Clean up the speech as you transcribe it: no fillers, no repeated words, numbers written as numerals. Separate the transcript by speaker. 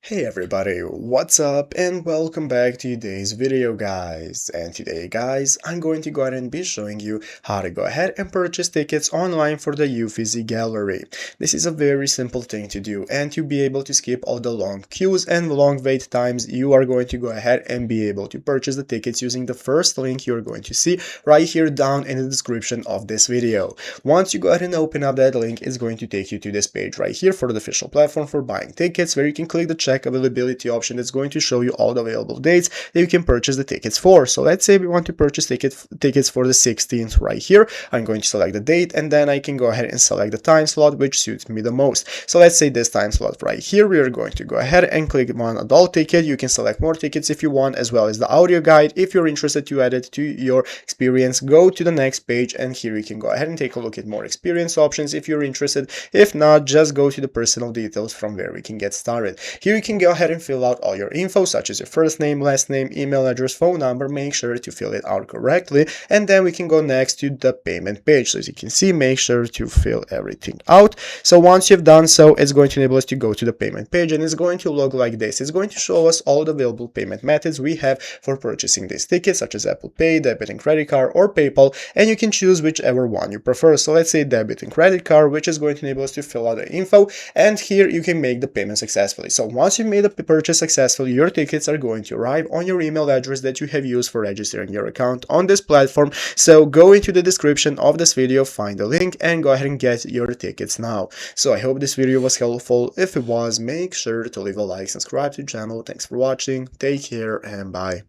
Speaker 1: Hey everybody, what's up and welcome back to today's video guys. And today guys, I'm going to go ahead and be showing you how to go ahead and purchase tickets online for the Uffizi gallery. This is a very simple thing to do, and to be able to skip all the long queues and long wait times, you are going to go ahead and be able to purchase the tickets using the first link you're going to see right here down in the description of this video. Once you go ahead and open up that link, it's going to take you to this page right here for the official platform for buying tickets, where you can click the check availability option. That's going to show you all the available dates that you can purchase the tickets for. So let's say we want to purchase tickets for the 16th right here. I'm going to select the date, and then I can go ahead and select the time slot which suits me the most. So let's say this time slot right here, we are going to go ahead and click on adult ticket. You can select more tickets if you want, as well as the audio guide. If you're interested to add it to your experience, go to the next page, and here you can go ahead and take a look at more experience options if you're interested. If not, just go to the personal details from where we can get started. Here you can go ahead and fill out all your info, such as your first name, last name, email address, phone number. Make sure to fill it out correctly, and then we can go next to the payment page. So as you can see, make sure to fill everything out. So once you've done so, it's going to enable us to go to the payment page, and it's going to look like this. It's going to show us all the available payment methods we have for purchasing these tickets, such as Apple Pay, debit and credit card, or PayPal, and you can choose whichever one you prefer. So let's say debit and credit card, which is going to enable us to fill out the info, and here you can make the payment successfully. So once you made the purchase successfully, your tickets are going to arrive on your email address that you have used for registering your account on this platform. So go into the description of this video, find the link, and go ahead and get your tickets now. So I hope this video was helpful. If it was, make sure to leave a like, subscribe to the channel. Thanks for watching, take care, and bye.